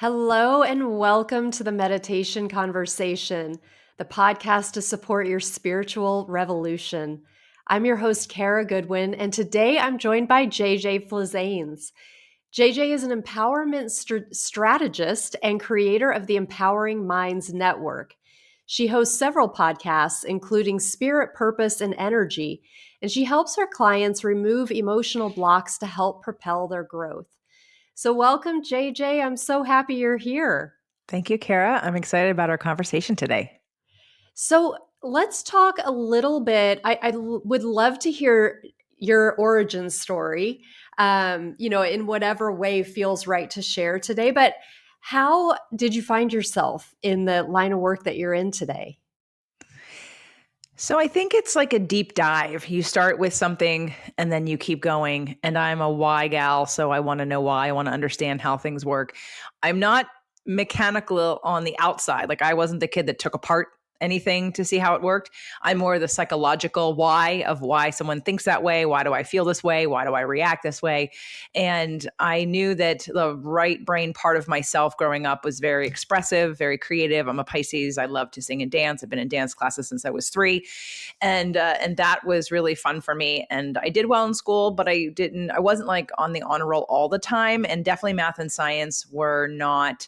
Hello and welcome to the Meditation Conversation, the podcast to support your spiritual revolution. I'm your host, Kara Goodwin, and today I'm joined by JJ Flizanes. JJ is an empowerment strategist and creator of the Empowering Minds Network. She hosts several podcasts, including Spirit, Purpose, and Energy, and she helps her clients remove emotional blocks to help propel their growth. So, welcome, JJ. I'm so happy you're here. Thank you, Kara. I'm excited about our conversation today. So, let's talk a little bit. I would love to hear your origin story, in whatever way feels right to share today. But how did you find yourself in the line of work that you're in today? So I think it's like a deep dive. You start with something and then you keep going. And I'm a why gal, so I want to know why. I want to understand how things work. I'm not mechanical on the outside. Like I wasn't the kid that took apart anything to see how it worked. I'm more the psychological why of why someone thinks that way. Why do I feel this way? Why do I react this way? And I knew that the right brain part of myself growing up was very expressive, very creative. I'm a Pisces. I love to sing and dance. I've been in dance classes since I was 3. And that was really fun for me. And I did well in school, but I wasn't like on the honor roll all the time. And definitely math and science were not.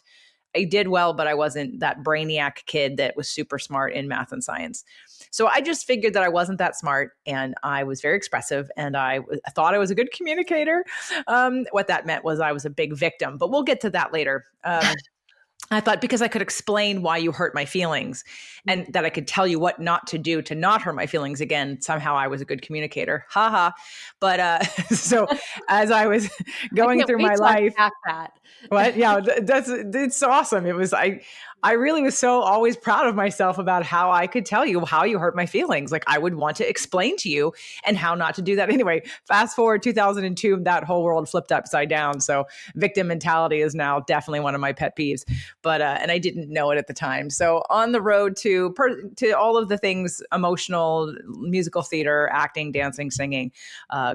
I did well, but I wasn't that brainiac kid that was super smart in math and science. So I just figured that I wasn't that smart, and I was very expressive, and I thought I was a good communicator. What that meant was I was a big victim, but we'll get to that later. I thought because I could explain why you hurt my feelings and that I could tell you what not to do to not hurt my feelings again, somehow I was a good communicator. Ha ha. But so as I was going through my life, that. what? Yeah, it's awesome. I really was so always proud of myself about how I could tell you how you hurt my feelings. Like I would want to explain to you and how not to do that. Anyway, fast forward 2002, that whole world flipped upside down. So victim mentality is now definitely one of my pet peeves. But and I didn't know it at the time. So on the road to all of the things: emotional, musical theater, acting, dancing, singing,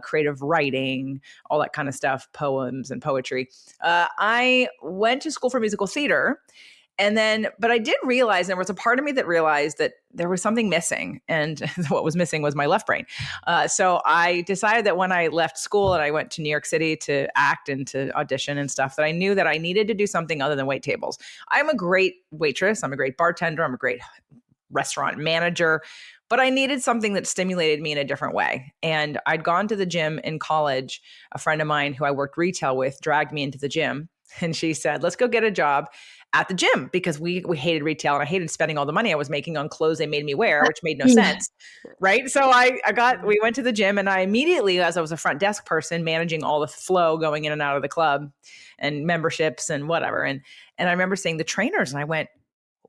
creative writing, all that kind of stuff, poems and poetry. I went to school for musical theater. But I did realize there was a part of me that realized that there was something missing. And what was missing was my left brain. So I decided that when I left school and I went to New York City to act and to audition and stuff, that I knew that I needed to do something other than wait tables. I'm a great waitress. I'm a great bartender. I'm a great restaurant manager. But I needed something that stimulated me in a different way. And I'd gone to the gym in college. A friend of mine who I worked retail with dragged me into the gym. And she said, let's go get a job at the gym, because we hated retail and I hated spending all the money I was making on clothes they made me wear, which made no sense. Right. So we went to the gym, and I immediately, as I was a front desk person managing all the flow going in and out of the club and memberships and whatever. And I remember seeing the trainers and I went,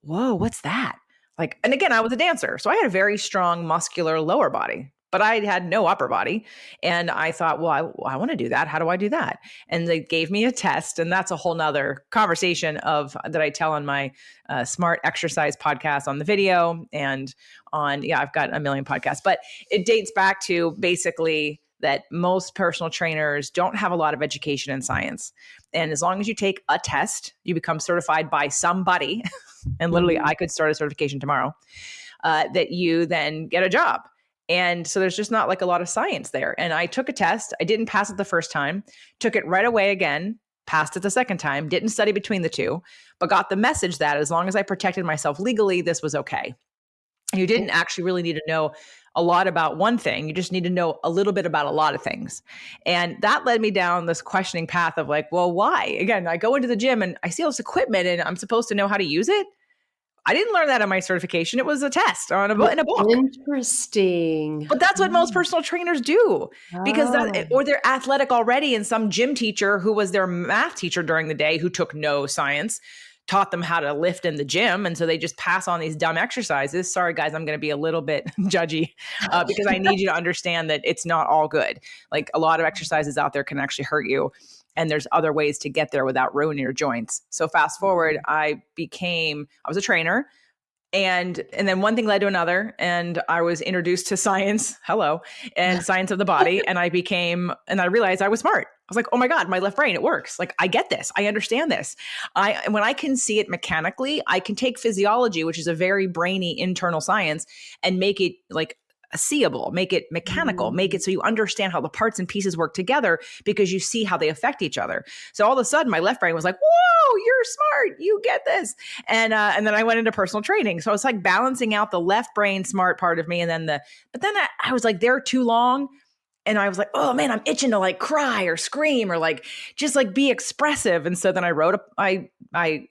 whoa, what's that? Like, and again, I was a dancer. So I had a very strong muscular lower body, but I had no upper body. And I thought, well, I want to do that. How do I do that? And they gave me a test. And that's a whole nother conversation that I tell on my Smart Exercise podcast on the video and I've got a million podcasts, but it dates back to basically that most personal trainers don't have a lot of education in science. And as long as you take a test, you become certified by somebody. And literally, I could start a certification tomorrow, that you then get a job. And so there's just not like a lot of science there. And I took a test. I didn't pass it the first time, took it right away again, passed it the second time, didn't study between the two, but got the message that as long as I protected myself legally, this was okay. You didn't actually really need to know a lot about one thing. You just need to know a little bit about a lot of things. And that led me down this questioning path of like, well, why? Again, I go into the gym and I see all this equipment and I'm supposed to know how to use it. I didn't learn that in my certification. It was a test in a book. Interesting. But that's what most personal trainers do, because or they're athletic already, and some gym teacher who was their math teacher during the day who took no science taught them how to lift in the gym. And so they just pass on these dumb exercises. Sorry, guys, I'm going to be a little bit judgy because I need you to understand that it's not all good. Like a lot of exercises out there can actually hurt you. And there's other ways to get there without ruining your joints. So fast forward, I was a trainer. And then one thing led to another, and I was introduced to science, and science of the body, and I realized I was smart. I was like, oh my God, my left brain, it works. Like, I get this. I understand this. When I can see it mechanically, I can take physiology, which is a very brainy internal science, and make it like seeable, make it mechanical, make it so you understand how the parts and pieces work together because you see how they affect each other. So all of a sudden my left brain was like, whoa, you're smart, you get this. And then I went into personal training. So it's like balancing out the left brain smart part of me. And then I was like there too long. And I was like, oh man, I'm itching to like cry or scream or like just like be expressive. And so then I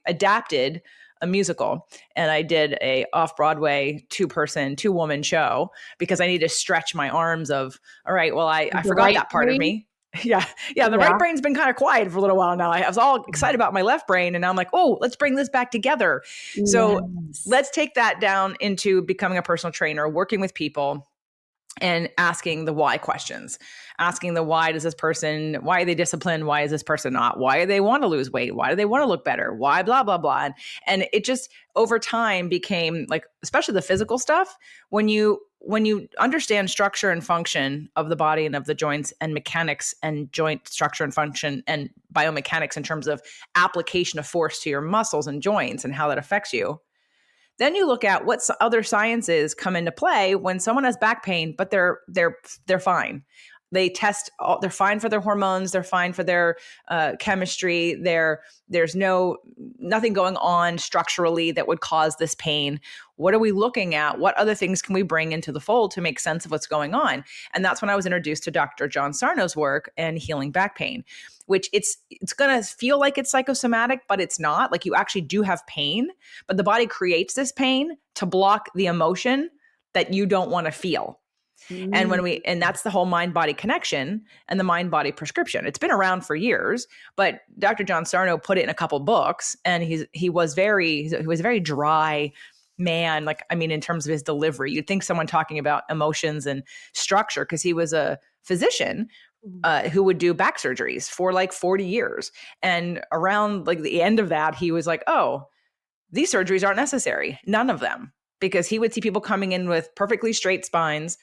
adapted a musical, and I did a off-Broadway 2-woman show because I need to stretch my arms of, all right, well, I forgot right that part of brain? me. Yeah. The right brain's been kind of quiet for a little while now. I was all excited about my left brain, and now I'm like, oh, let's bring this back together. So Yes. let's take that down into becoming a personal trainer, working with people, and asking the why questions, asking the why are they disciplined? Why is this person not? Why do they want to lose weight? Why do they want to look better? Why blah, blah, blah. And it just over time became like, especially the physical stuff, when you understand structure and function of the body and of the joints and mechanics and joint structure and function and biomechanics in terms of application of force to your muscles and joints and how that affects you. Then you look at what other sciences come into play when someone has back pain, but they're fine. They test, they're fine for their hormones, they're fine for their chemistry. There's nothing going on structurally that would cause this pain. What are we looking at? What other things can we bring into the fold to make sense of what's going on? And that's when I was introduced to Dr. John Sarno's work and healing back pain, which it's going to feel like it's psychosomatic, but it's not. Like, you actually do have pain, but the body creates this pain to block the emotion that you don't want to feel. And that's the whole mind body connection and the mind body prescription. It's been around for years, but Dr. John Sarno put it in a couple books, and he was a very dry man. Like, I mean, in terms of his delivery, you'd think someone talking about emotions and structure, because he was a physician who would do back surgeries for like 40 years. And around like the end of that, he was like, oh, these surgeries aren't necessary. None of them. Because he would see people coming in with perfectly straight spines,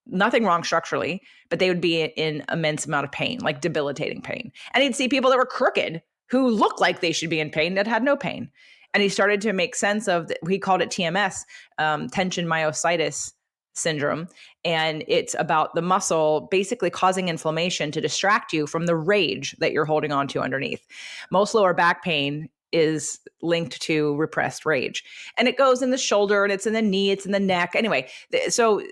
nothing wrong structurally, but they would be in immense amount of pain, like debilitating pain. And he'd see people that were crooked who looked like they should be in pain that had no pain. And he started to make sense of, he called it TMS, tension myositis syndrome. And it's about the muscle basically causing inflammation to distract you from the rage that you're holding on to underneath. Most lower back pain is linked to repressed rage. And it goes in the shoulder, and it's in the knee, it's in the neck. Anyway, so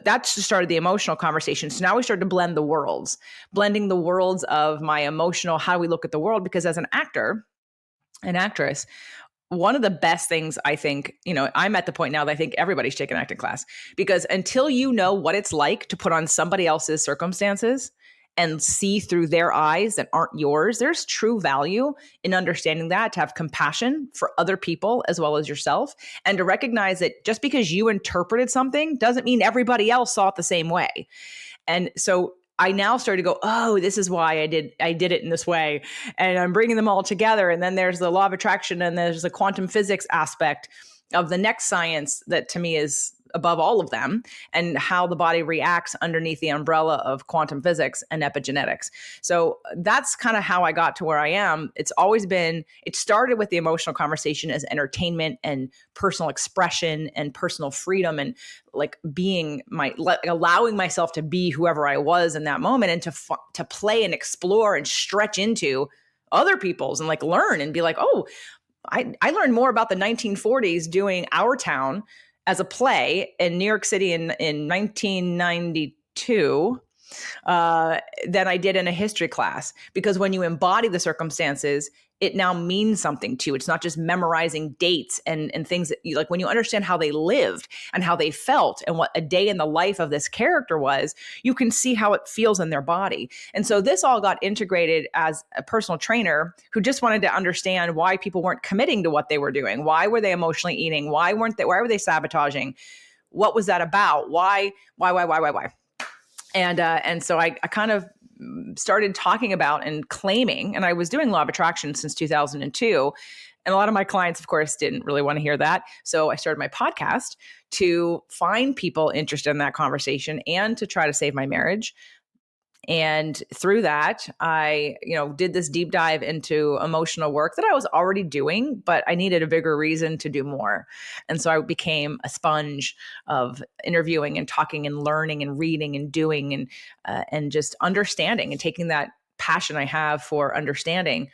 that started the emotional conversation. So now we started to blend the worlds, blending the worlds of my emotional, how we look at the world. Because as an actor, an actress, one of the best things, I think, I'm at the point now that I think everybody's taking acting class, because until you know what it's like to put on somebody else's circumstances and see through their eyes that aren't yours, there's true value in understanding that, to have compassion for other people as well as yourself, and to recognize that just because you interpreted something doesn't mean everybody else saw it the same way. And so I now started to go, oh, this is why I did it in this way. And I'm bringing them all together. And then there's the law of attraction, and there's the quantum physics aspect of the next science that to me is above all of them, and how the body reacts underneath the umbrella of quantum physics and epigenetics. So that's kind of how I got to where I am. It started with the emotional conversation as entertainment and personal expression and personal freedom, and like allowing myself to be whoever I was in that moment, and to play and explore and stretch into other people's and like learn and be like, oh, I learned more about the 1940s doing Our Town as a play in New York City in 1992 than I did in a history class. Because when you embody the circumstances, it now means something to you. It's not just memorizing dates and things that you like. When you understand how they lived and how they felt and what a day in the life of this character was, you can see how it feels in their body. And so this all got integrated as a personal trainer who just wanted to understand why people weren't committing to what they were doing. Why were they emotionally eating? Why were they sabotaging? What was that about? Why? And so I kind of started talking about and claiming, and I was doing law of attraction since 2002. And a lot of my clients, of course, didn't really want to hear that. So I started my podcast to find people interested in that conversation and to try to save my marriage. And through that, I, did this deep dive into emotional work that I was already doing, but I needed a bigger reason to do more. And so I became a sponge of interviewing and talking and learning and reading and doing and just understanding and taking that passion I have for understanding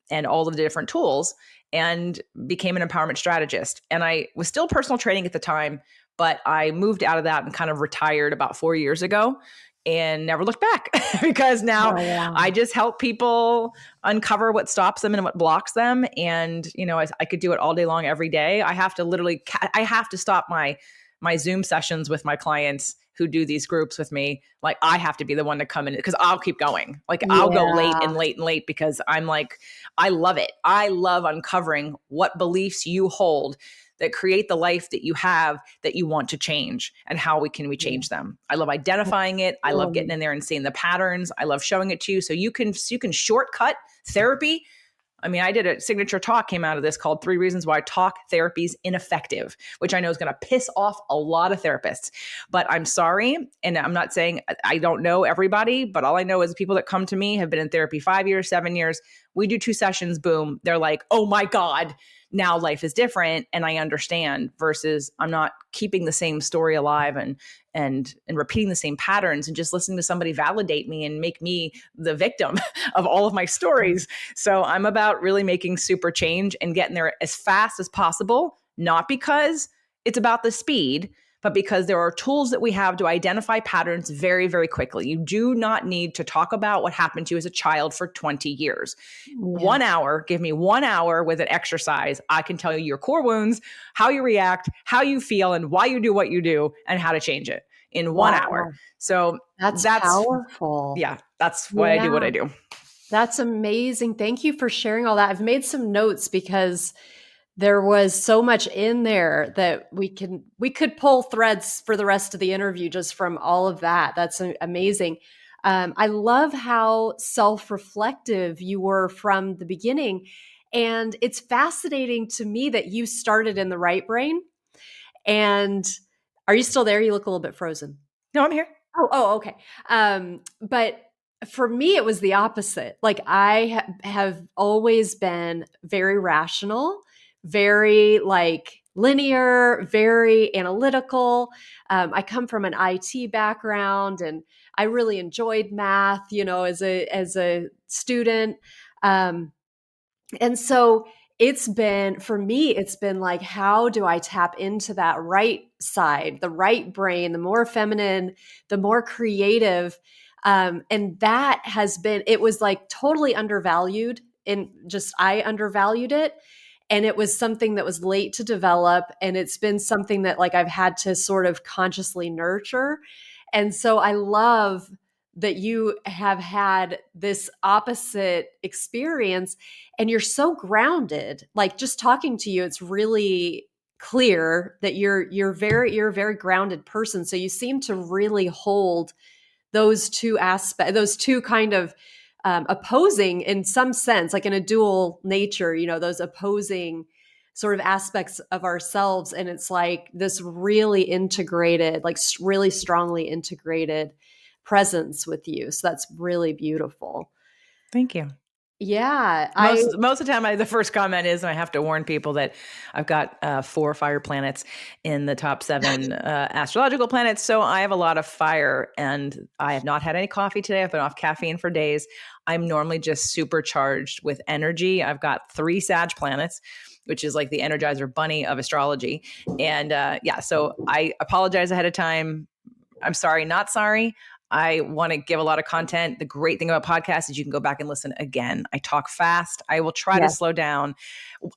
and all of the different tools and became an empowerment strategist. And I was still personal training at the time, but I moved out of that and kind of retired about 4 years ago and never looked back because now I just help people uncover what stops them and what blocks them. And, I could do it all day long, every day. I have to stop my Zoom sessions with my clients who do these groups with me. Like, I have to be the one to come in because I'll keep going. Like, I'll go late and late and late because I'm like, I love it. I love uncovering what beliefs you hold that create the life that you have that you want to change, and how can we change them. I love identifying it. I love getting in there and seeing the patterns. I love showing it to you so you can shortcut therapy. I mean, I did a signature talk came out of this called 3 Reasons Why Talk Therapy is Ineffective, which I know is going to piss off a lot of therapists. But I'm sorry. And I'm not saying I don't know everybody, but all I know is people that come to me have been in therapy 5 years, 7 years. We do 2 sessions, boom. They're like, oh my God, now life is different. And I understand, versus I'm not keeping the same story alive and repeating the same patterns and just listening to somebody validate me and make me the victim of all of my stories. So I'm about really making super change and getting there as fast as possible, not because it's about the speed, but because there are tools that we have to identify patterns very, very quickly. You do not need to talk about what happened to you as a child for 20 years. 1 hour, give me 1 hour with an exercise. I can tell you your core wounds, how you react, how you feel, and why you do what you do, and how to change it in 1 hour. So that's powerful. Yeah, that's why I do what I do. That's amazing. Thank you for sharing all that. I've made some notes because there was so much in there that we could pull threads for the rest of the interview just from all of that. That's amazing. I love how self-reflective you were from the beginning. And it's fascinating to me that you started in the right brain. And are you still there? You look a little bit frozen. No, I'm here. Oh, okay. But for me, it was the opposite. Like, I have always been very rational, very linear, very analytical. I come from an IT background, and I really enjoyed math, as a student. And so for me, it's been like, how do I tap into that right side, the right brain, the more feminine, the more creative? And that it was like totally undervalued, and just, I undervalued it. And it was something that was late to develop. And it's been something that I've had to sort of consciously nurture. And so I love that you have had this opposite experience, and you're so grounded. Like, just talking to you, it's really clear that you're a very grounded person. So you seem to really hold those two aspects, those two kind of opposing, in some sense, like in a dual nature, those opposing sort of aspects of ourselves. And it's like this really integrated, really strongly integrated presence with you. So that's really beautiful. Thank you. Yeah. Most of the time, the first comment is, and I have to warn people that I've got 4 fire planets in the top 7 astrological planets. So I have a lot of fire, and I have not had any coffee today. I've been off caffeine for days. I'm normally just supercharged with energy. I've got 3 Sag planets, which is like the Energizer Bunny of astrology. And so I apologize ahead of time. I'm sorry, not sorry. I want to give a lot of content. The great thing about podcasts is you can go back and listen again. I talk fast. I will try to slow down.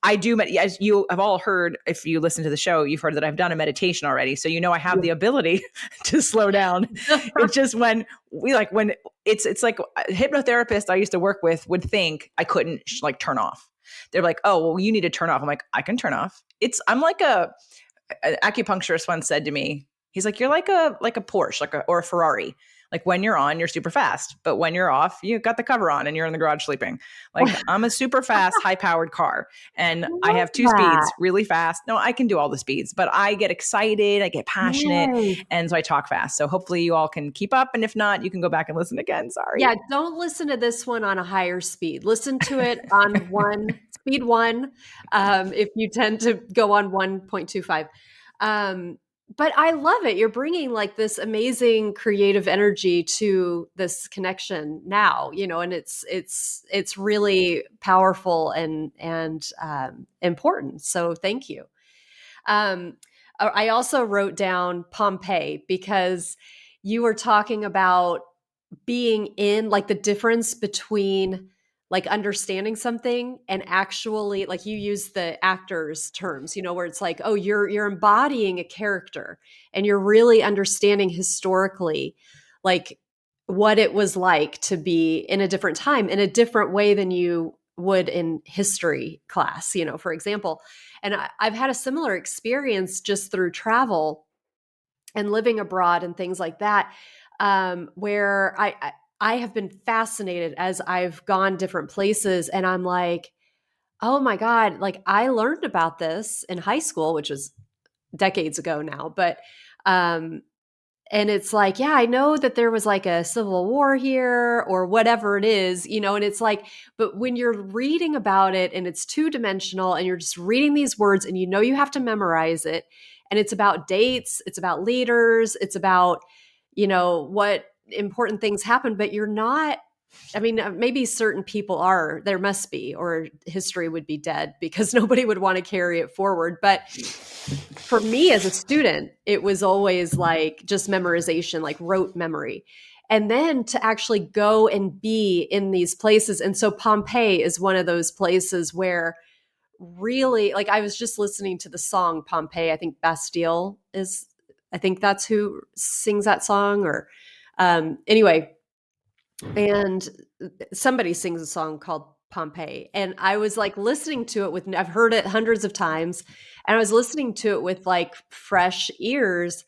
I do, as you have all heard, if you listen to the show, you've heard that I've done a meditation already. So I have the ability to slow down. It's just when it's like a hypnotherapist I used to work with would think I couldn't turn off. They're like, oh, well, you need to turn off. I'm like, I can turn off. I'm like an acupuncturist once said to me, he's like, you're like a Porsche, or a Ferrari. Like when you're on, you're super fast, but when you're off, you got the cover on and you're in the garage sleeping. Like I'm a super fast, high powered car, and I I love have two that. speeds, really fast. No, I can do all the speeds, but I get excited, I get passionate, Yes. and so I talk fast. So hopefully you all can keep up, and if not, you can go back and listen again. Sorry. Yeah, don't listen to this one on a higher speed. Listen to it on speed one, if you tend to go on 1.25. But I love it. You're bringing like this amazing creative energy to this connection now, and it's really powerful and important. So thank you. Um, I also wrote down Pompeii because you were talking about being in like the difference between like understanding something and actually like you use the actors terms, where it's like, oh, you're embodying a character and you're really understanding historically like what it was like to be in a different time in a different way than you would in history class, for example. And I've had a similar experience just through travel and living abroad and things like that, where I have been fascinated as I've gone different places, and I'm like, oh my god, like I learned about this in high school, which is decades ago now, but um, and it's like, yeah, I know that there was like a civil war here or whatever it is, and it's like, but when you're reading about it and it's two dimensional and you're just reading these words and you have to memorize it, and it's about dates, it's about leaders, it's about, what important things happen, but you're not. I mean, maybe certain people are, there must be, or history would be dead because nobody would want to carry it forward. But for me as a student, it was always like just memorization, like rote memory. And then to actually go and be in these places. And so Pompeii is one of those places where really, like, I was just listening to the song Pompeii. I think Bastille is, I think that's who sings that song, or anyway, and somebody sings a song called Pompeii. And I was like listening to it with, I've heard it hundreds of times, and I was listening to it with like fresh ears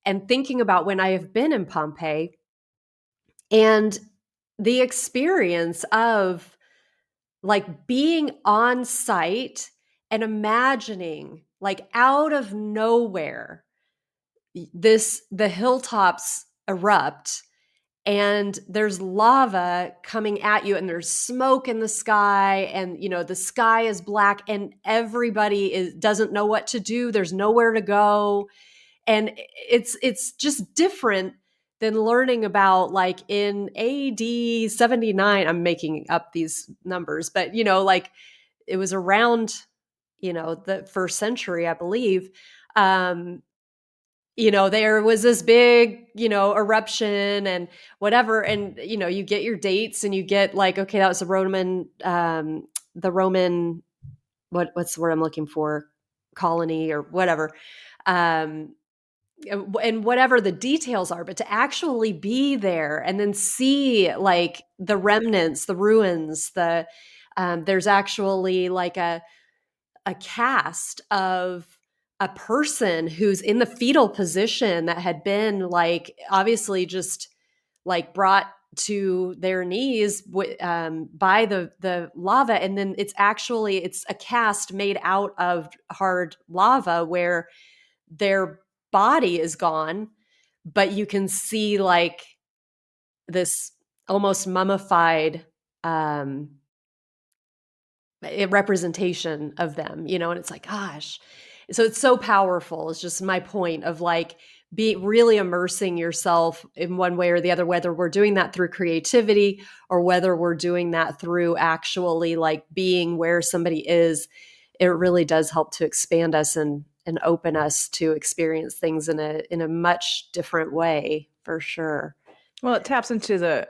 and thinking about when I have been in Pompeii and the experience of like being on site and imagining like out of nowhere the hilltops erupt and there's lava coming at you and there's smoke in the sky, and the sky is black and everybody doesn't know what to do, there's nowhere to go, and it's just different than learning about like in AD 79. I'm making up these numbers, but like it was around the first century, I believe. um there was this big, eruption and whatever. And, you get your dates and you get like, okay, that was the Roman, what's the word I'm looking for? Colony or whatever. Um, and whatever the details are, but to actually be there and then see like the remnants, the ruins, there's actually like a cast of a person who's in the fetal position that had been like obviously just like brought to their knees by the lava, and then it's a cast made out of hard lava where their body is gone, but you can see like this almost mummified um a representation of them, and it's like, gosh. So it's so powerful. It's just my point of like be really immersing yourself in one way or the other, whether we're doing that through creativity or whether we're doing that through actually like being where somebody is. It really does help to expand us and open us to experience things in a much different way, for sure. Well, it taps into the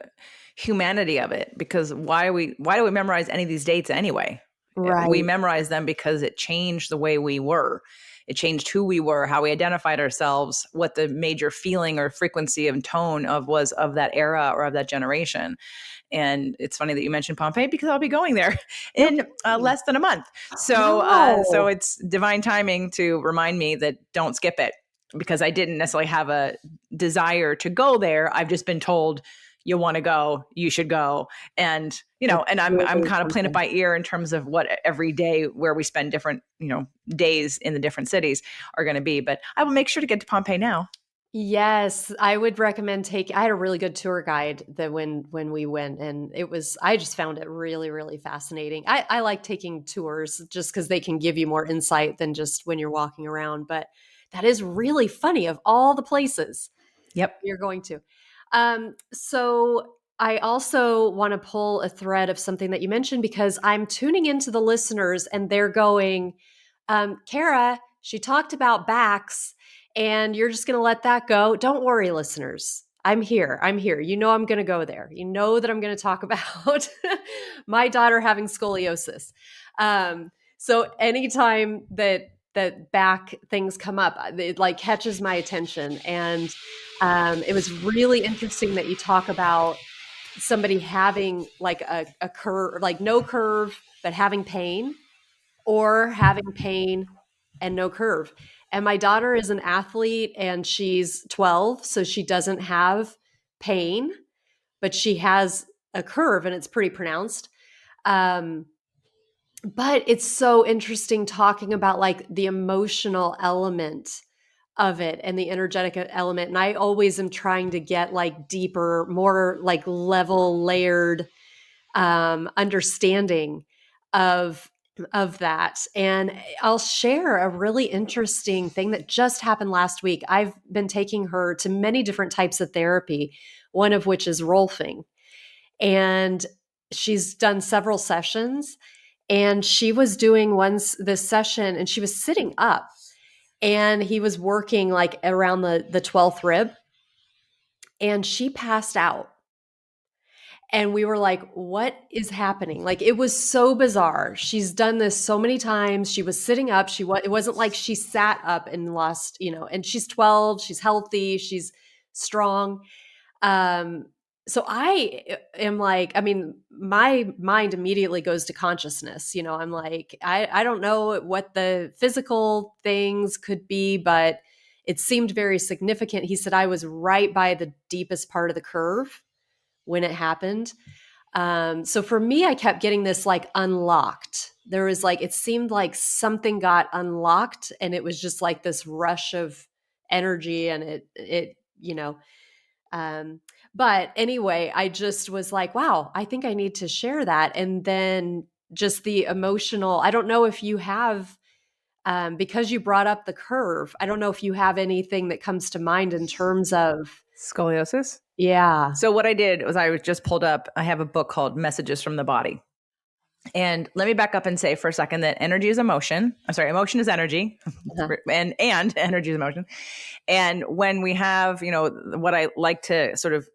humanity of it, because why do we memorize any of these dates anyway? We Right. memorize them because it changed the way we were. It changed who we were, how we identified ourselves, what the major feeling or frequency and tone was of that era or of that generation. And it's funny that you mentioned Pompeii, because I'll be going there No in kidding. less than a month. So Wow. it's divine timing to remind me that don't skip it. because I didn't necessarily have a desire to go there. I've just been told, you want to go, you should go. And, It's and I'm really kind of playing it something. by ear in terms of what every day where we spend different, days in the different cities are going to be. But I will make sure to get to Pompeii now. Yes, I would recommend taking. I had a really good tour guide that when we went, and I just found it really, really fascinating. I like taking tours just because they can give you more insight than just when you're walking around. But that is really funny of all the places Yep. you're going to. So I also want to pull a thread of something that you mentioned because I'm tuning into the listeners and they're going, Kara, she talked about backs and you're just going to let that go. Don't worry, listeners. I'm here. I'm here. You know, I'm going to go there. You know that I'm going to talk about my daughter having scoliosis. So anytime that back things come up, it like catches my attention. And it was really interesting that you talk about somebody having like a curve, like no curve, but having pain, or having pain and no curve. And my daughter is an athlete and she's 12, so she doesn't have pain, but she has a curve and it's pretty pronounced. Um, but it's so interesting talking about like the emotional element of it and the energetic element. And I always am trying to get like deeper, more like level layered understanding of that. And I'll share a really interesting thing that just happened last week. I've been taking her to many different types of therapy, one of which is rolfing. And she's done several sessions. And she was doing this session and she was sitting up and he was working like around the 12th rib and she passed out. And we were like, what is happening? Like, it was so bizarre. She's done this so many times. She was sitting up. It wasn't like she sat up and lost, and she's 12, she's healthy, she's strong. Um, so I am like, I mean, my mind immediately goes to consciousness. I'm like, I don't know what the physical things could be, but it seemed very significant. He said I was right by the deepest part of the curve when it happened. So for me, I kept getting this like unlocked. There was like, it seemed like something got unlocked and it was just like this rush of energy and um, but anyway, I just was like, wow, I think I need to share that. And then just the emotional, I don't know if you have, because you brought up the curve, I don't know if you have anything that comes to mind in terms of, Scoliosis. yeah. So what I did was I was just pulled up. I have a book called Messages from the Body. And let me back up and say for a second that energy is emotion. I'm sorry, emotion is energy, Uh-huh. and energy is emotion. And when we have, what I like to sort of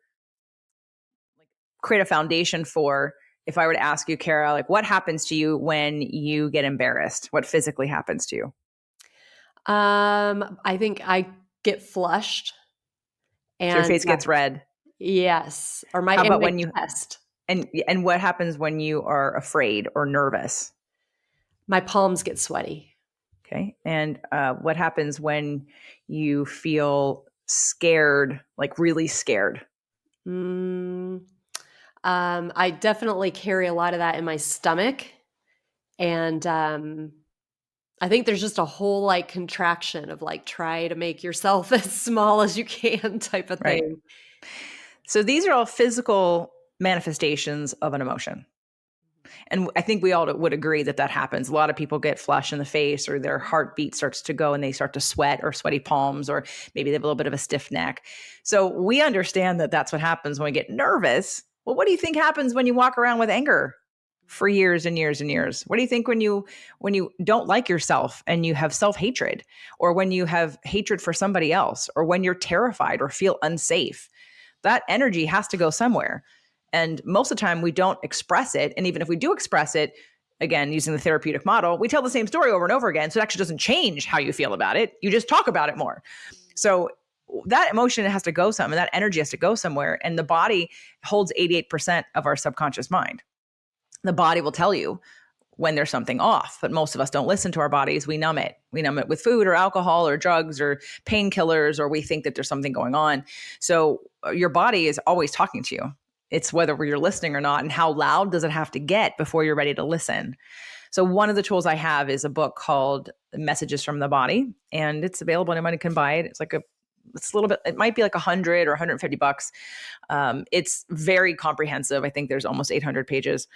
like create a foundation for, if I were to ask you, Kara, like what happens to you when you get embarrassed? What physically happens to you? I think I get flushed So your and face gets red. yes, or How about my when you chest, and what happens when you are afraid or nervous? my palms get sweaty. Okay. And what happens when you feel scared, like really scared? Mm, I definitely carry a lot of that in my stomach, and I think there's just a whole like contraction of like try to make yourself as small as you can type of Right. thing. So these are all physical manifestations of an emotion. And I think we all would agree that that happens. A lot of people get flush in the face or their heartbeat starts to go and they start to sweat or sweaty palms, or maybe they have a little bit of a stiff neck. So we understand that that's what happens when we get nervous. Well, what do you think happens when you walk around with anger for years and years and years? What do you think when you don't like yourself and you have self-hatred, or when you have hatred for somebody else, or when you're terrified or feel unsafe? That energy has to go somewhere. And most of the time, we don't express it. And even if we do express it, again, using the therapeutic model, we tell the same story over and over again. So it actually doesn't change how you feel about it. You just talk about it more. So that emotion has to go somewhere, that energy has to go somewhere. And the body holds 88% of our subconscious mind. The body will tell you when there's something off. But most of us don't listen to our bodies. We numb it. We numb it with food or alcohol or drugs or painkillers, or we think that there's something going on. So your body is always talking to you. It's whether you're listening or not, and how loud does it have to get before you're ready to listen. So one of the tools I have is a book called Messages from the Body, and it's available. Anyone can buy it. It's a little bit, it might be like 100 or $150. It's very comprehensive. I think there's almost 800 pages.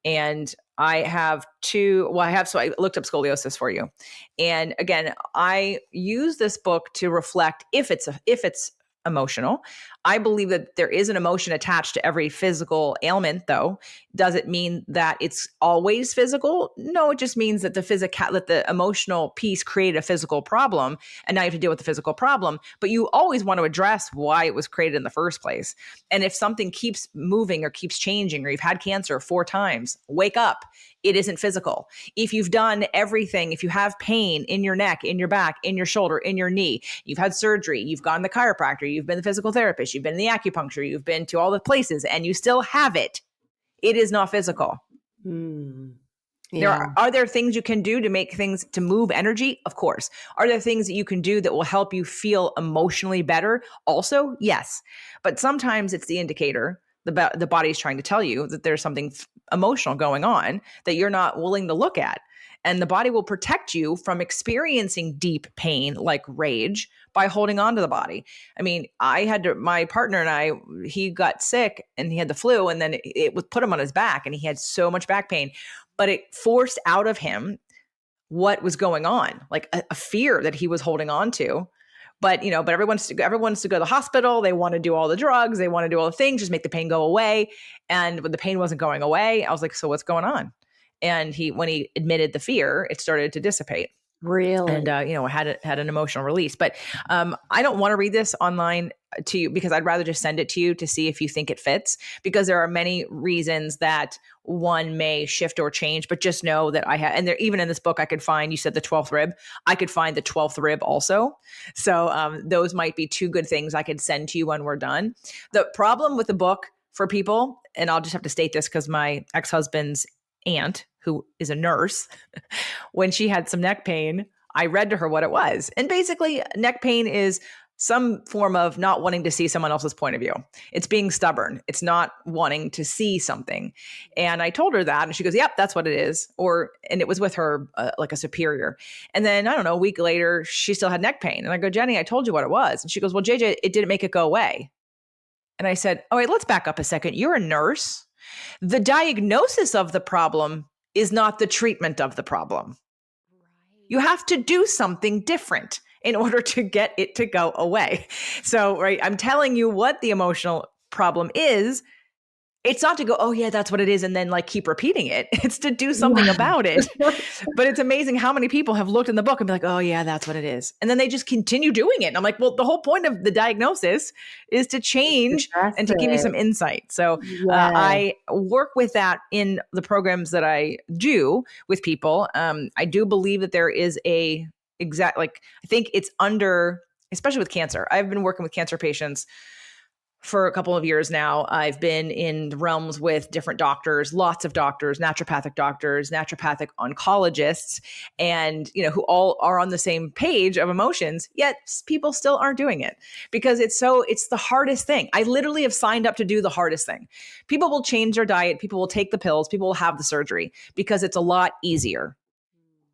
And I have so I looked up scoliosis for you. And again, I use this book to reflect if it's emotional. I believe that there is an emotion attached to every physical ailment, though. Does it mean that it's always physical? No, it just means that the emotional piece created a physical problem, and now you have to deal with the physical problem. But you always want to address why it was created in the first place. And if something keeps moving or keeps changing, or you've had cancer 4 times, wake up. It isn't physical. If you've done everything, if you have pain in your neck, in your back, in your shoulder, in your knee, you've had surgery, you've gone to the chiropractor, you've been the physical therapist, you've been in the acupuncture, you've been to all the places, and you still have it, it is not physical. Yeah. Are there things you can do to make things to move energy? Of course. Are there things that you can do that will help you feel emotionally better? Also, yes. But sometimes it's the indicator. The body's trying to tell you that there's something emotional going on that you're not willing to look at. And the body will protect you from experiencing deep pain like rage by holding on to the body. I mean, my partner and I, he got sick and he had the flu, and then it would put him on his back, and he had so much back pain, but it forced out of him what was going on, like a fear that he was holding on to. But everyone wants to go to the hospital. They want to do all the drugs. They want to do all the things, just make the pain go away. And when the pain wasn't going away, I was like, so what's going on? And when he admitted the fear, it started to dissipate. Really? And, had an emotional release. But I don't want to read this online to you, because I'd rather just send it to you to see if you think it fits, because there are many reasons that one may shift or change. But just know that and there, even in this book, I could find, you said the 12th rib, I could find the 12th rib also. So those might be 2 good things I could send to you when we're done. The problem with the book for people, and I'll just have to state this because my ex-husband's aunt, who is a nurse, when she had some neck pain, I read to her what it was. And basically, neck pain is some form of not wanting to see someone else's point of view. It's being stubborn. It's not wanting to see something. And I told her that, and she goes, yep, that's what it is. And it was with her, like a superior. And then, I don't know, a week later, she still had neck pain. And I go, Jenny, I told you what it was. And she goes, well, JJ, it didn't make it go away. And I said, all right, let's back up a second. You're a nurse. The diagnosis of the problem is not the treatment of the problem. You have to do something different in order to get it to go away. So, right, I'm telling you what the emotional problem is. It's not to go, oh yeah, that's what it is, and then like keep repeating it. It's to do something about it. But it's amazing how many people have looked in the book and be like, oh yeah, that's what it is. And then they just continue doing it. And I'm like, well, the whole point of the diagnosis is to change and to give you some insight. So I work with that in the programs that I do with people. I do believe that there is I think it's especially with cancer. I've been working with cancer patients for a couple of years now. I've been in realms with different doctors, lots of doctors, naturopathic oncologists, and who all are on the same page of emotions, yet people still aren't doing it because it's the hardest thing. I literally have signed up to do the hardest thing. People will change their diet, people will take the pills, people will have the surgery because it's a lot easier.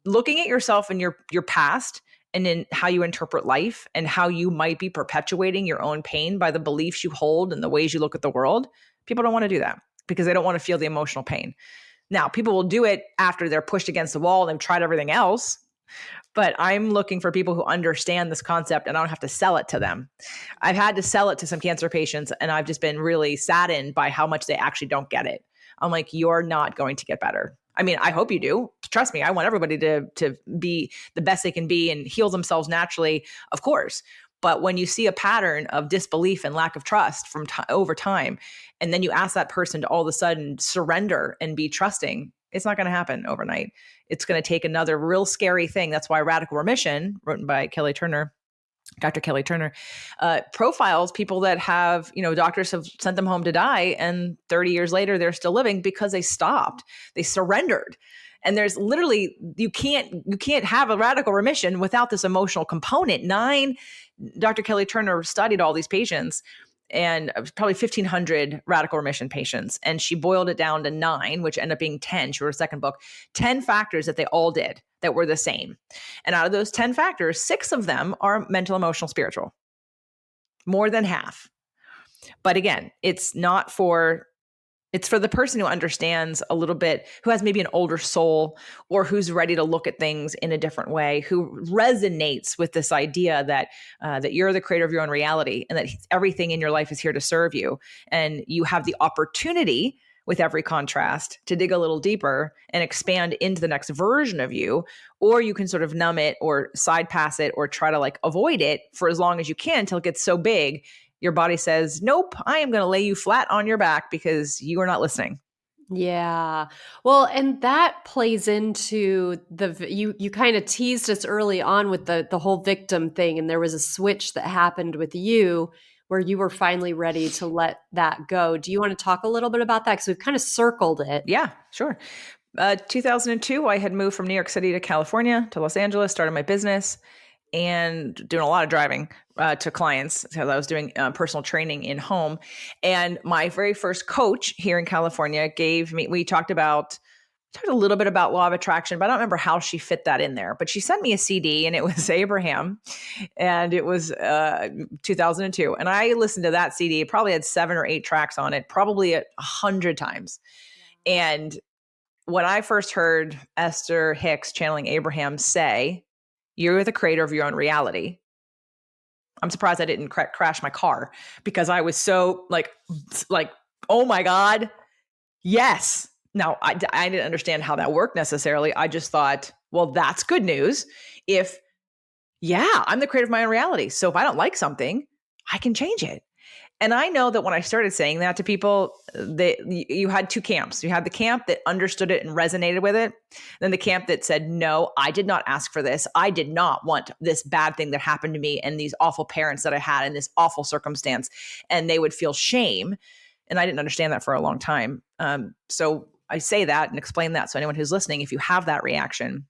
Looking at yourself and your past and in how you interpret life and how you might be perpetuating your own pain by the beliefs you hold and the ways you look at the world, people don't want to do that because they don't want to feel the emotional pain. Now, people will do it after they're pushed against the wall and they've tried everything else, but I'm looking for people who understand this concept and I don't have to sell it to them. I've had to sell it to some cancer patients and I've just been really saddened by how much they actually don't get it. I'm like, you're not going to get better. I mean, I hope you do. Trust me, I want everybody to be the best they can be and heal themselves naturally, of course. But when you see a pattern of disbelief and lack of trust from over time, and then you ask that person to all of a sudden surrender and be trusting, it's not going to happen overnight. It's going to take another real scary thing. That's why Radical Remission, written by Dr. Kelly Turner, profiles people that have, doctors have sent them home to die, and 30 years later, they're still living because they stopped. They surrendered. And there's literally, you can't have a radical remission without this emotional component. Dr. Kelly Turner studied all these patients, and probably 1,500 radical remission patients. And she boiled it down to 9, which ended up being 10. She wrote a second book, 10 factors that they all did that were the same. And out of those 10 factors, 6 of them are mental, emotional, spiritual, more than half. But again, it's for the person who understands a little bit, who has maybe an older soul, or who's ready to look at things in a different way, who resonates with this idea that that you're the creator of your own reality, and that everything in your life is here to serve you. And you have the opportunity with every contrast to dig a little deeper and expand into the next version of you, or you can sort of numb it or side pass it or try to like avoid it for as long as you can until it gets so big your body says, nope, I am going to lay you flat on your back because you are not listening. Yeah. Well, and that plays into you kind of teased us early on with the whole victim thing, and there was a switch that happened with you where you were finally ready to let that go. Do you want to talk a little bit about that? Because we've kind of circled it. Yeah, sure. 2002, I had moved from New York City to California to Los Angeles, started my business, and doing a lot of driving to clients because I was doing personal training in home. And my very first coach here in California we talked a little bit about law of attraction, but I don't remember how she fit that in there. But she sent me a CD, and it was Abraham, and it was 2002. And I listened to that CD. It probably had 7 or 8 tracks on it, probably 100 times. And when I first heard Esther Hicks channeling Abraham say, "You're the creator of your own reality," I'm surprised I didn't crash my car, because I was so like, oh my God, yes. Now, I didn't understand how that worked necessarily. I just thought, well, that's good news. I'm the creator of my own reality. So if I don't like something, I can change it. And I know that when I started saying that to people, you had 2 camps. You had the camp that understood it and resonated with it. Then the camp that said, no, I did not ask for this. I did not want this bad thing that happened to me and these awful parents that I had in this awful circumstance. And they would feel shame. And I didn't understand that for a long time. So I say that and explain that. So anyone who's listening, if you have that reaction,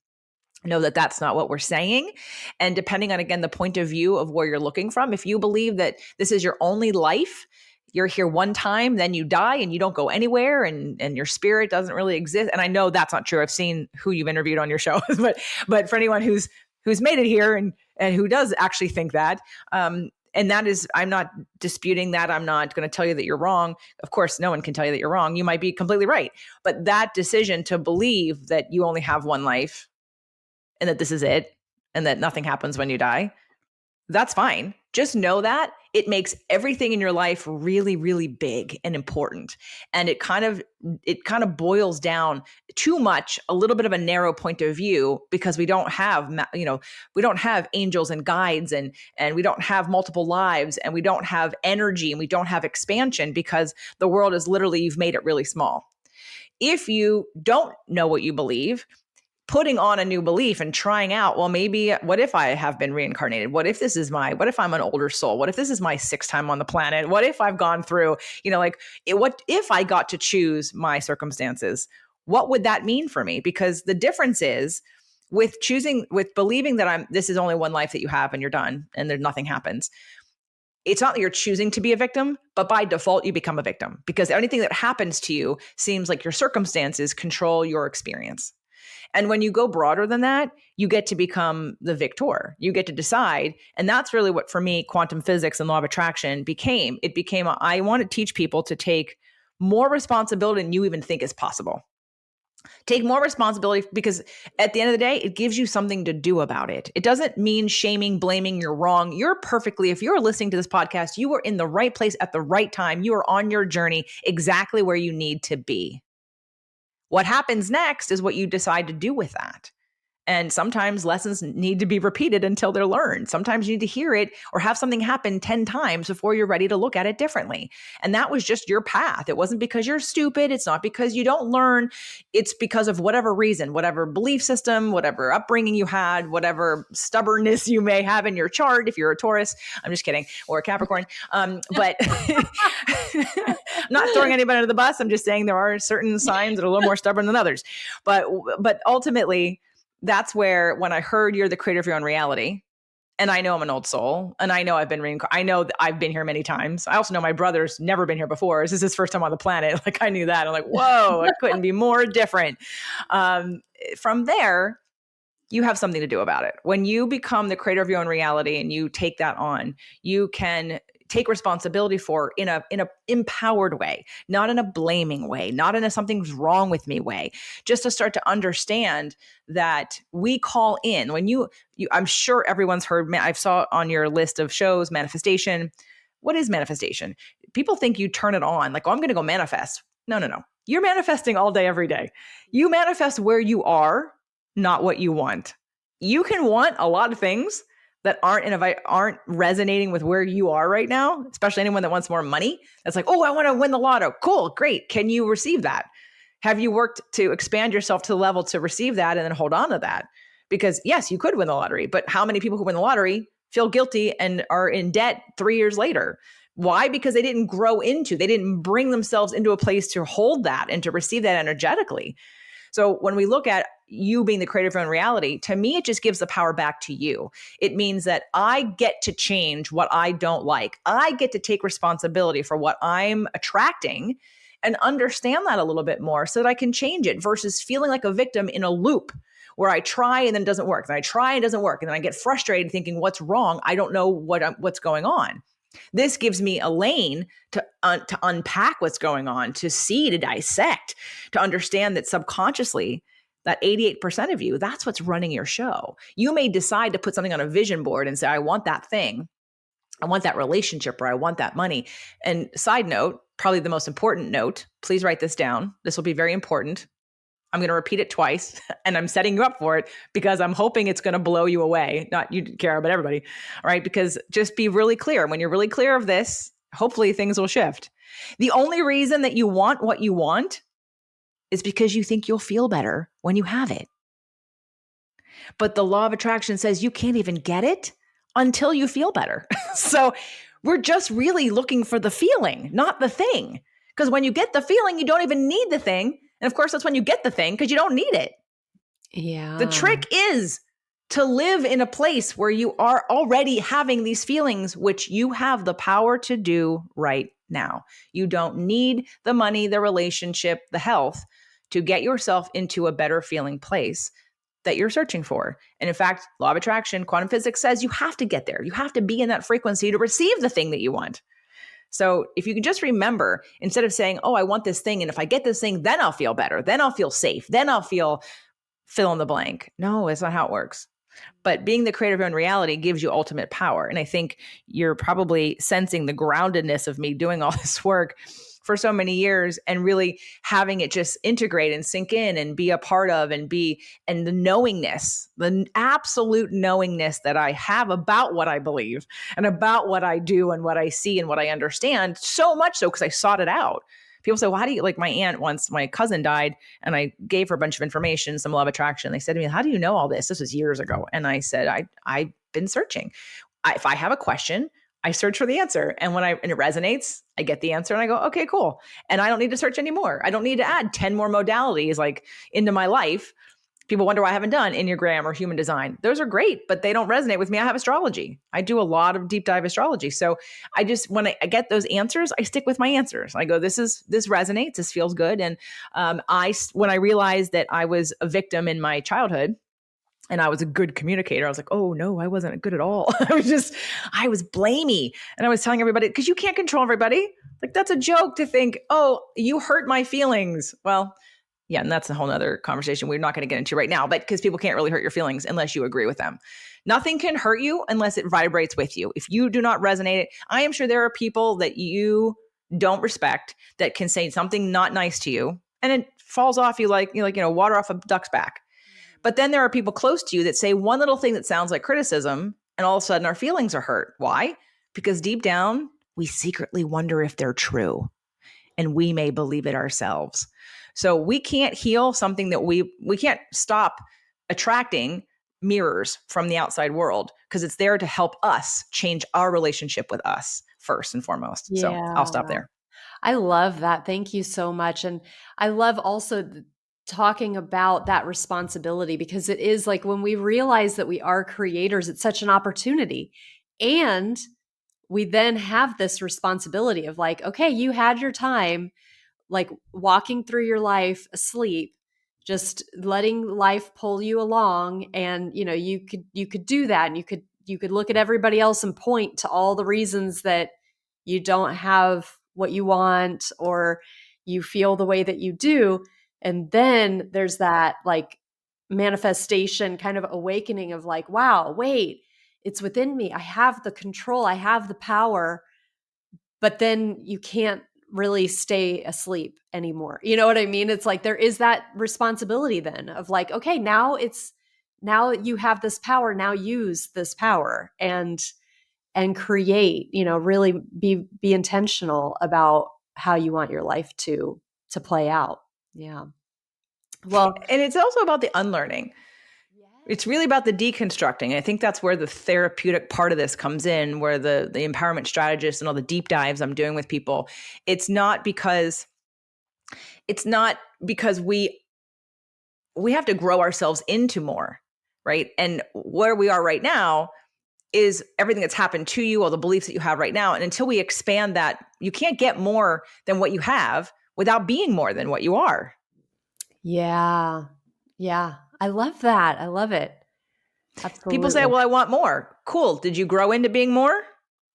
know that that's not what we're saying. And depending on, again, the point of view of where you're looking from, if you believe that this is your only life, you're here one time, then you die and you don't go anywhere, and your spirit doesn't really exist. And I know that's not true. I've seen who you've interviewed on your show, but for anyone who's made it here and who does actually think that, and that is, I'm not disputing that. I'm not going to tell you that you're wrong. Of course, no one can tell you that you're wrong. You might be completely right. But that decision to believe that you only have one life, and that this is it, and that nothing happens when you die, that's fine. Just know that it makes everything in your life really, really big and important. And it kind of boils down too much, a little bit of a narrow point of view, because we don't have, we don't have angels and guides, and we don't have multiple lives, and we don't have energy, and we don't have expansion, because the world is literally, you've made it really small. If you don't know what you believe, putting on a new belief and trying out, well, maybe what if I have been reincarnated? What if what if I'm an older soul? What if this is my 6th time on the planet? What if I've gone through, what if I got to choose my circumstances? What would that mean for me? Because the difference is with believing that this is only one life that you have and you're done and nothing happens. It's not that you're choosing to be a victim, but by default, you become a victim, because anything that happens to you seems like your circumstances control your experience. And when you go broader than that, you get to become the victor. You get to decide. And that's really what, for me, quantum physics and law of attraction became. It became, I want to teach people to take more responsibility than you even think is possible. Take more responsibility, because at the end of the day, it gives you something to do about it. It doesn't mean shaming, blaming, you're wrong. If you're listening to this podcast, you are in the right place at the right time. You are on your journey exactly where you need to be. What happens next is what you decide to do with that. And sometimes lessons need to be repeated until they're learned. Sometimes you need to hear it or have something happen 10 times before you're ready to look at it differently. And that was just your path. It wasn't because you're stupid. It's not because you don't learn. It's because of whatever reason, whatever belief system, whatever upbringing you had, whatever stubbornness you may have in your chart. If you're a Taurus, I'm just kidding, or a Capricorn. But I'm not throwing anybody under the bus. I'm just saying there are certain signs that are a little more stubborn than others. But ultimately, that's where, when I heard you're the creator of your own reality, and I know I'm an old soul, and I know I've been I know that I've been here many times. I also know my brother's never been here before. This is his first time on the planet. Like, I knew that. I'm like, whoa, it couldn't be more different. From there, you have something to do about it. When you become the creator of your own reality and you take that on, you can take responsibility for in a empowered way, not in a blaming way, not in a something's wrong with me way, just to start to understand that we call in when you I'm sure everyone's heard, I saw on your list of shows, manifestation. What is manifestation? People think you turn it on, like, oh, I'm going to go manifest. No. You're manifesting all day, every day. You manifest where you are, not what you want. You can want a lot of things that aren't resonating with where you are right now, especially anyone that wants more money. That's like, oh, I want to win the lotto. Cool, great. Can you receive that? Have you worked to expand yourself to the level to receive that and then hold on to that? Because yes, you could win the lottery, but how many people who win the lottery feel guilty and are in debt 3 years later? Why? Because they didn't they didn't bring themselves into a place to hold that and to receive that energetically. So when we look at you being the creator of your own reality, to me, it just gives the power back to you. It means that I get to change what I don't like. I get to take responsibility for what I'm attracting and understand that a little bit more so that I can change it versus feeling like a victim in a loop where I try and then it doesn't work. Then I try and it doesn't work. And then I get frustrated thinking, what's wrong? I don't know what's going on. This gives me a lane to unpack what's going on, to see, to dissect, to understand that subconsciously, that 88% of you, that's what's running your show. You may decide to put something on a vision board and say, I want that thing. I want that relationship, or I want that money. And side note, probably the most important note, please write this down. This will be very important. I'm going to repeat it twice, and I'm setting you up for it because I'm hoping it's going to blow you away. Not you, Kara, but everybody. All right. Because just be really clear. When you're really clear of this, hopefully things will shift. The only reason that you want what you want is because you think you'll feel better when you have it. But the law of attraction says you can't even get it until you feel better. So we're just really looking for the feeling, not the thing. Because when you get the feeling, you don't even need the thing. And of course, that's when you get the thing because you don't need it. Yeah. The trick is to live in a place where you are already having these feelings, which you have the power to do right now. You don't need the money, the relationship, the health to get yourself into a better feeling place that you're searching for. And in fact, law of attraction, quantum physics says you have to get there. You have to be in that frequency to receive the thing that you want. So if you can just remember, instead of saying, oh, I want this thing, and if I get this thing, then I'll feel better, then I'll feel safe, then I'll feel fill in the blank. No, it's not how it works. But being the creator of your own reality gives you ultimate power. And I think you're probably sensing the groundedness of me doing all this work for so many years and really having it just integrate and sink in and be a part of and the knowingness, the absolute knowingness that I have about what I believe and about what I do and what I see and what I understand, so much so because I sought it out. People say, well, how do you, like my aunt once, my cousin died and I gave her a bunch of information, some law of attraction. They said to me, how do you know all this? This was years ago. And I said, I've been searching. If I have a question, I search for the answer. And when it resonates, I get the answer and I go, okay, cool. And I don't need to search anymore. I don't need to add 10 more modalities like into my life. People wonder why I haven't done Enneagram or human design. Those are great, but they don't resonate with me. I have astrology. I do a lot of deep dive astrology. So when I get those answers, I stick with my answers. I go, this resonates. This feels good. And when I realized that I was a victim in my childhood, and I was a good communicator, I was like, oh no, I wasn't good at all. I was blamey. And I was telling everybody, because you can't control everybody. Like, that's a joke to think, oh, you hurt my feelings. Well, yeah, and that's a whole nother conversation we're not going to get into right now, but because people can't really hurt your feelings unless you agree with them. Nothing can hurt you unless it vibrates with you. If you do not resonate, I am sure there are people that you don't respect that can say something not nice to you, and it falls off you like water off a duck's back. But then there are people close to you that say one little thing that sounds like criticism, and all of a sudden our feelings are hurt. Why? Because deep down, we secretly wonder if they're true, and we may believe it ourselves. So we can't heal something that we can't stop attracting mirrors from the outside world, because it's there to help us change our relationship with us first and foremost. So I'll Yeah. stop there. I love that. Thank you so much. And I love also talking about that responsibility, because it is like when we realize that we are creators, it's such an opportunity. And we then have this responsibility of like, okay, you had your time, like walking through your life asleep, just letting life pull you along. And you could do that, and you could look at everybody else and point to all the reasons that you don't have what you want, or you feel the way that you do. And then there's that like manifestation kind of awakening of like, wow, wait, it's within me, I have the control, I have the power. But then you can't really stay asleep anymore. You know what I mean? It's like there is that responsibility then of like, okay, now you have this power, now use this power and create, really be intentional about how you want your life to play out. Yeah. Well, And it's also about the unlearning. It's really about the deconstructing. I think that's where the therapeutic part of this comes in, where the empowerment strategist and all the deep dives I'm doing with people. It's not because we have to grow ourselves into more, right? And where we are right now is everything that's happened to you, all the beliefs that you have right now. And until we expand that, you can't get more than what you have without being more than what you are. yeah. Yeah. I love that. I love it. People say, Absolutely. well, I want more. Cool. Did you grow into being more?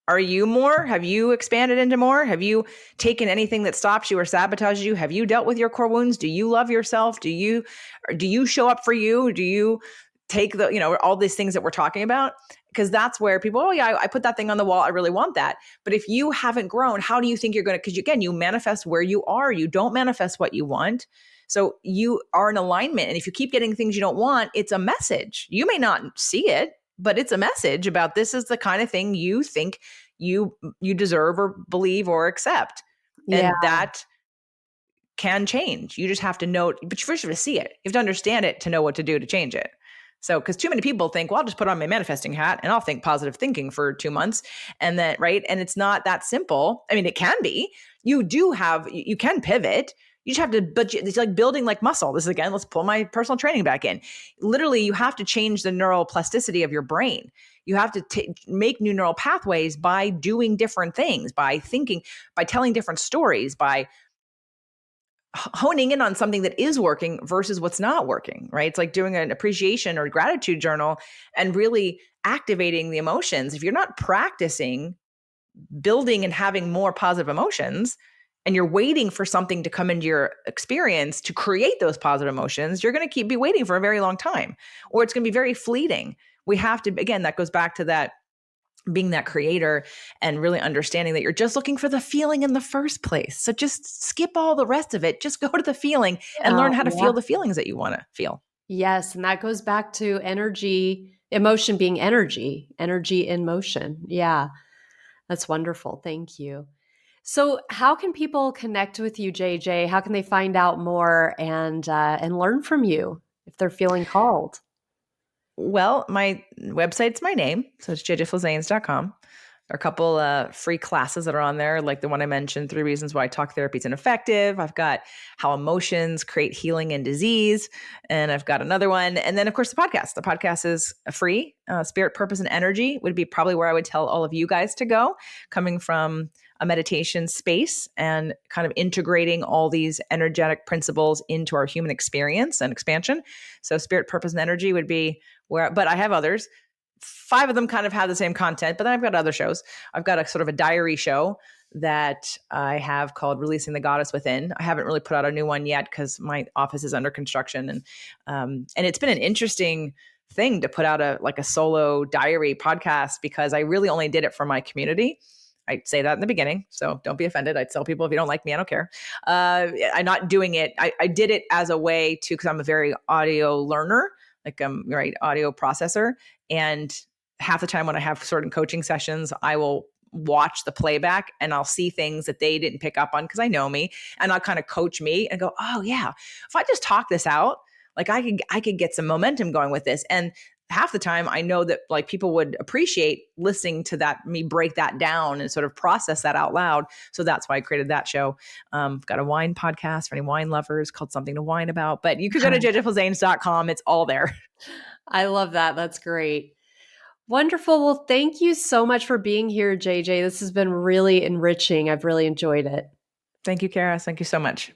Are you more? Have you expanded into more? Have you taken anything that stops you or sabotages you? Have you dealt with your core wounds? Do you love yourself? Do you show up for you? Do you take all these things that we're talking about? Because that's where people, oh yeah, I put that thing on the wall. I really want that. But if you haven't grown, how do you think you're going to, because again, you manifest where you are. You don't manifest what you want. So you are in alignment. And if you keep getting things you don't want, it's a message. You may not see it, but it's a message about this is the kind of thing you think you deserve or believe or accept. Yeah. And that can change. You just have to know, but you first have to see it. You have to understand it to know what to do to change it. So, because too many people think, well, I'll just put on my manifesting hat and I'll think positive thinking for 2 months. And then, right. And it's not that simple. I mean, it can be. You can pivot. You just have to, but it's like building like muscle. This is again, let's pull my personal training back in. Literally, you have to change the neural plasticity of your brain. You have to make new neural pathways by doing different things, by thinking, by telling different stories, by honing in on something that is working versus what's not working, right? It's like doing an appreciation or gratitude journal and really activating the emotions. If you're not practicing building and having more positive emotions, and you're waiting for something to come into your experience to create those positive emotions, you're going to be waiting for a very long time, or it's going to be very fleeting. We have to, again, that goes back to that being that creator and really understanding that you're just looking for the feeling in the first place. So just skip all the rest of it. Just go to the feeling and learn how to Yeah. feel the feelings that you want to feel. Yes, and that goes back to energy, emotion being energy, energy in motion. Yeah, that's wonderful. Thank you. So, how can people connect with you, JJ? How can they find out more and learn from you if they're feeling called? Well, my website's my name. So it's jjflizanes.com. There are a couple free classes that are on there, like the one I mentioned, 3 Reasons Why Talk Therapy is Ineffective. I've got How Emotions Create Healing and Disease. And I've got another one. And then, of course, the podcast. The podcast is free. Spirit, Purpose, and Energy would be probably where I would tell all of you guys to go, coming from a meditation space and kind of integrating all these energetic principles into our human experience and expansion. So Spirit, Purpose, and Energy would be where, but I have others. 5 of them kind of have the same content, but then I've got other shows. I've got a sort of a diary show that I have called Releasing the Goddess Within. I haven't really put out a new one yet because my office is under construction, and it's been an interesting thing to put out a solo diary podcast, because I really only did it for my community. I say that in the beginning, so don't be offended. I'd tell people, if you don't like me, I don't care. I'm not doing it. I did it as a way to, because I'm a very audio learner. like right audio processor, and half the time when I have certain coaching sessions, I will watch the playback and I'll see things that they didn't pick up on because I know me, and I'll kind of coach me and go, oh yeah, if I just talk this out, like I could get some momentum going with this. And half the time I know that like people would appreciate listening to that, me break that down and sort of process that out loud. So that's why I created that show. I've got a wine podcast for any wine lovers called Something to Wine About, but you could go to jjflizanes.com. It's all there. I love that. That's great. Wonderful. Well, thank you so much for being here, JJ. This has been really enriching. I've really enjoyed it. Thank you, Kara. Thank you so much.